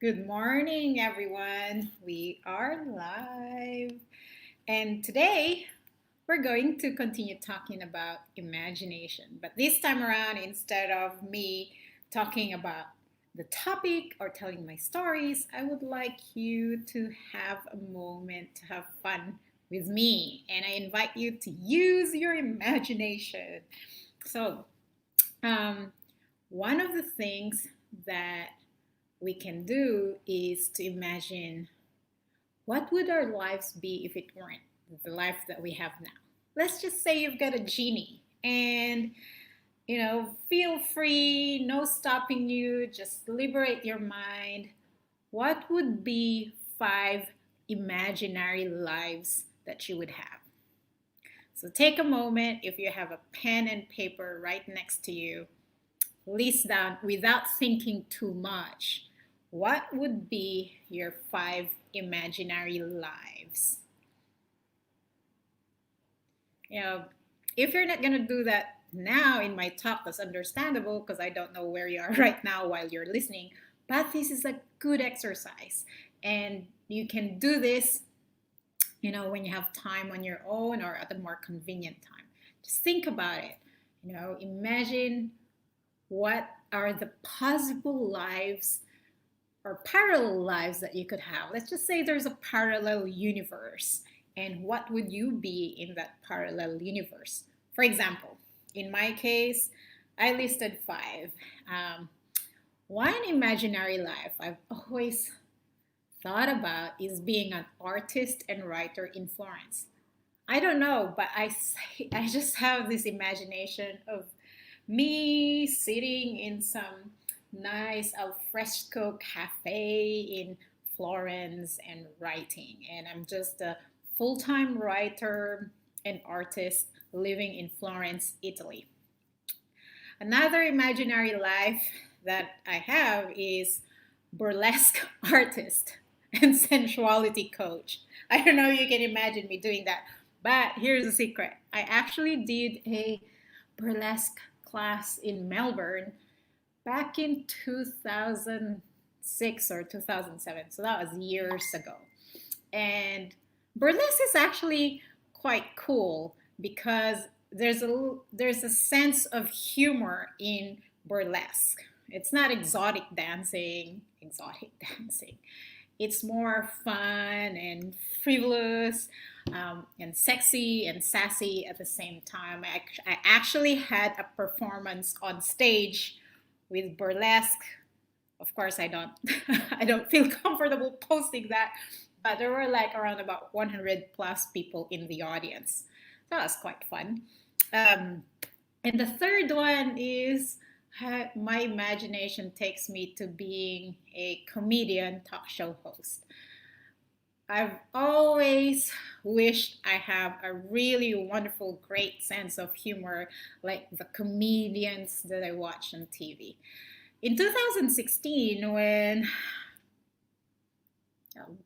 Good morning, everyone. We are live. And today we're going to continue talking about imagination. But this time around, instead of me talking about the topic or telling my stories, I would like you to have a moment to have fun with me. And I invite you to use your imagination. So, um, one of the things that we can do is to imagine what would our lives be if it weren't the life that we have now. Let's just say you've got a genie and feel free, no stopping you, just liberate your mind. What would be five imaginary lives that you would have? So take a moment, if you have a pen and paper right next to you, list down without thinking too much. What would be your five imaginary lives? If you're not going to do that now in my talk, that's understandable because I don't know where you are right now while you're listening. But this is a good exercise. And you can do this, when you have time on your own or at a more convenient time. Just think about it. Imagine what are the possible lives or parallel lives that you could have. Let's just say there's a parallel universe. And what would you be in that parallel universe? For example, in my case, I listed five. One imaginary life I've always thought about is being an artist and writer in Florence. I don't know, but I just have this imagination of me sitting in some nice al fresco cafe in Florence and writing. And I'm just a full time writer and artist living in Florence, Italy. Another imaginary life that I have is burlesque artist and sensuality coach. I don't know if you can imagine me doing that, but here's the secret. I actually did a burlesque class in Melbourne back in 2006 or 2007. So that was years ago. And burlesque is actually quite cool because there's a sense of humor in burlesque. It's not exotic dancing. It's more fun and frivolous and sexy and sassy at the same time. I actually had a performance on stage with burlesque. Of course, I don't I don't feel comfortable posting that, but there were like around about 100 plus people in the audience. So that was quite fun. Um, and the third one is my imagination takes me to being a comedian talk show host. I've always wished I have a really wonderful, great sense of humor like the comedians that I watch on TV. In 2016, when um,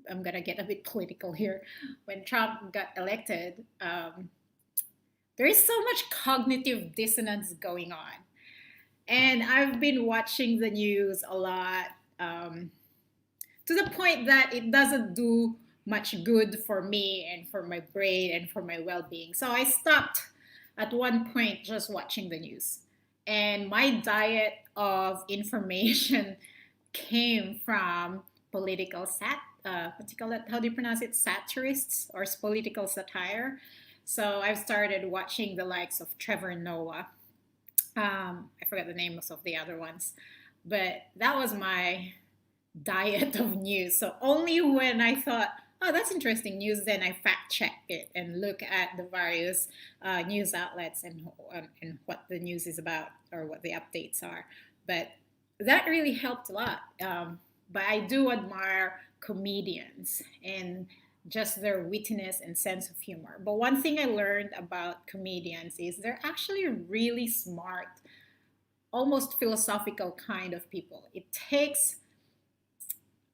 I'm gonna get a bit political here, when Trump got elected, there is so much cognitive dissonance going on. And I've been watching the news a lot to the point that it doesn't do much good for me and for my brain and for my well being. So I stopped at one point just watching the news. And my diet of information came from political particular, how do you pronounce it, satirists or political satire. So I've started watching the likes of Trevor Noah. I forgot the names of the other ones, but that was my diet of news. So only when I thought, oh, that's interesting news, then I fact check it and look at the various news outlets and what the news is about or what the updates are. But that really helped a lot. But I do admire comedians and just their wittiness and sense of humor. But one thing I learned about comedians is they're actually really smart, almost philosophical kind of people. It takes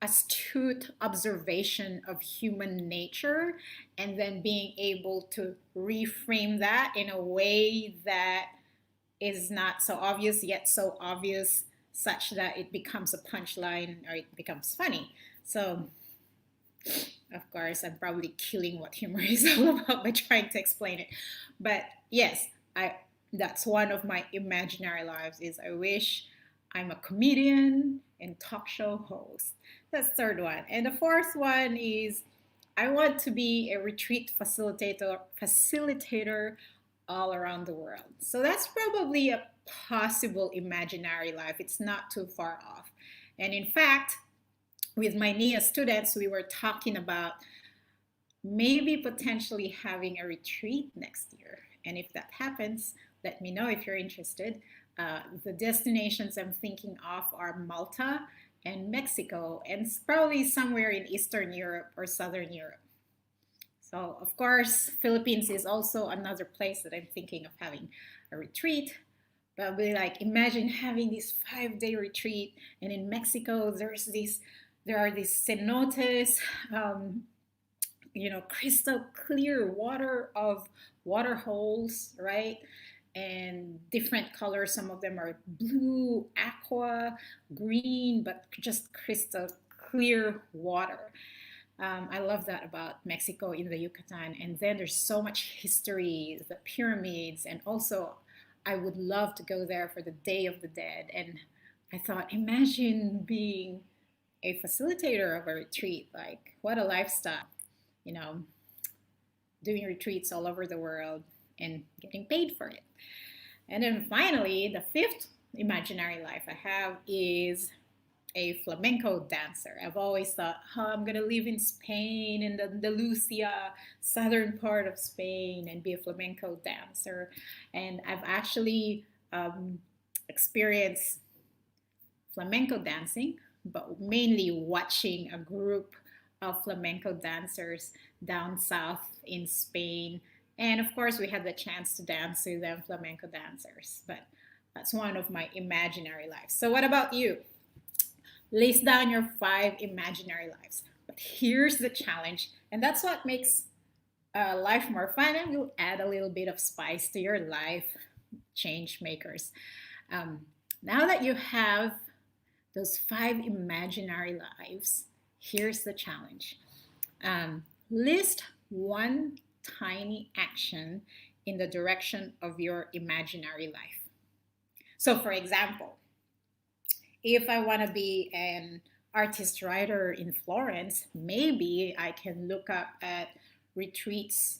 astute observation of human nature and then being able to reframe that in a way that is not so obvious yet so obvious such that it becomes a punchline or it becomes funny. So, of course, I'm probably killing what humor is all about by trying to explain it. But yes, I that's one of my imaginary lives is I wish I'm a comedian and talk show host. That's the third one. And the fourth one is I want to be a retreat facilitator all around the world. So that's probably a possible imaginary life. It's not too far off. And in fact, with my NIA students, we were talking about maybe potentially having a retreat next year. And if that happens, let me know if you're interested. The destinations I'm thinking of are Malta and Mexico, and probably somewhere in Eastern Europe or Southern Europe. So, of course, Philippines is also another place that I'm thinking of having a retreat. But we like imagine having this 5-day retreat, and in Mexico there are these cenotes, crystal clear water holes, right? And different colors. Some of them are blue, aqua, green, but just crystal clear water. I love that about Mexico in the Yucatan. And then there's so much history, the pyramids, and also I would love to go there for the Day of the Dead. And I thought, imagine being a facilitator of a retreat. Like, what a lifestyle, you know, doing retreats all over the world and getting paid for it. And then finally, the fifth imaginary life I have is a flamenco dancer. I've always thought, oh, I'm going to live in Spain, in the Andalusia, southern part of Spain, and be a flamenco dancer. And I've actually experienced flamenco dancing, but mainly watching a group of flamenco dancers down south in Spain. And of course, we had the chance to dance with them flamenco dancers. But that's one of my imaginary lives. So, what about you? List down your 5 imaginary lives. But here's the challenge, and that's what makes life more fun, and will add a little bit of spice to your life, change makers. Now that you have those 5 imaginary lives, here's the challenge. List one tiny action in the direction of your imaginary life. So, for example, if I want to be an artist writer in Florence, maybe I can look up at retreats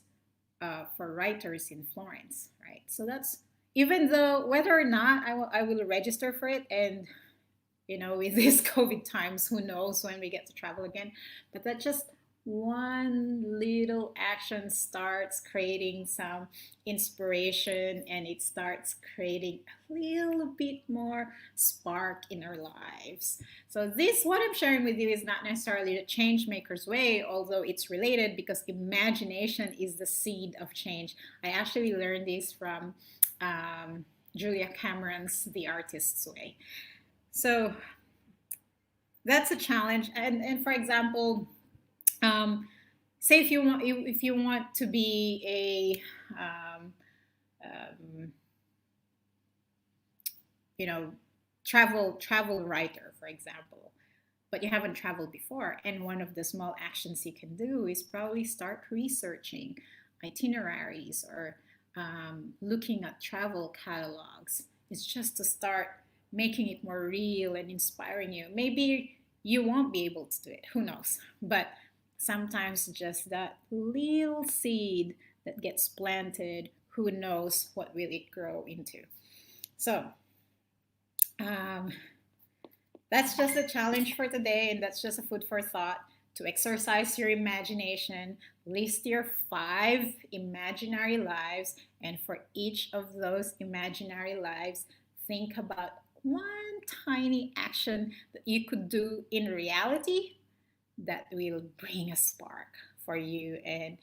for writers in Florence, right? So that's, even though whether or not I will register for it, and with these COVID times, who knows when we get to travel again, but that just one little action starts creating some inspiration, and it starts creating a little bit more spark in our lives. So what I'm sharing with you is not necessarily the change maker's way, although it's related, because imagination is the seed of change. I actually learned this from Julia Cameron's The Artist's Way. So that's a challenge. And for example, say if you want to be a travel writer, for example, but you haven't traveled before, and one of the small actions you can do is probably start researching itineraries or looking at travel catalogs. It's just to start making it more real and inspiring you. Maybe you won't be able to do it, who knows, but sometimes just that little seed that gets planted, who knows what will it grow into. So that's just a challenge for today, and that's just a food for thought to exercise your imagination. List your 5 imaginary lives, and for each of those imaginary lives, think about one tiny action that you could do in reality that will bring a spark for you and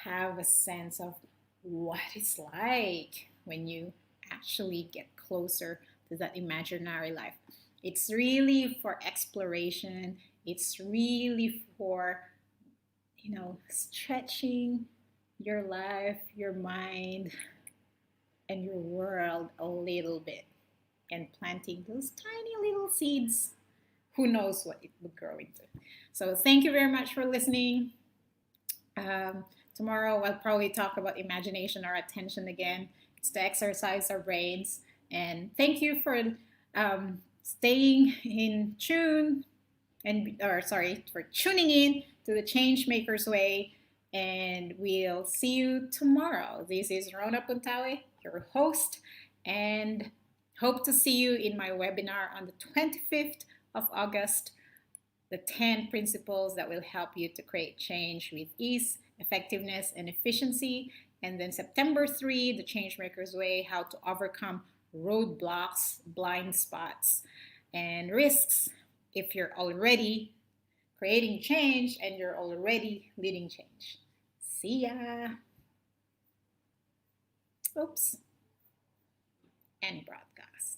have a sense of what it's like when you actually get closer to that imaginary life. It's really for exploration. It's really for, stretching your life, your mind, and your world a little bit. and planting those tiny little seeds. Who knows what it would grow into. So thank you very much for listening. Um, Tomorrow I'll probably talk about imagination or attention again. It's to exercise our brains. And thank you for staying in tune for tuning in to the Changemakers Way. And we'll see you tomorrow. This is 𝗂𝗏𝗶𝗃𝗏𝗃, your host, and hope to see you in my webinar on the 25th of August, the 10 principles that will help you to create change with ease, effectiveness, and efficiency. And then September 3, the Changemakers Way, how to overcome roadblocks, blind spots, and risks if you're already creating change and you're already leading change. See ya. Oops. End broadcast.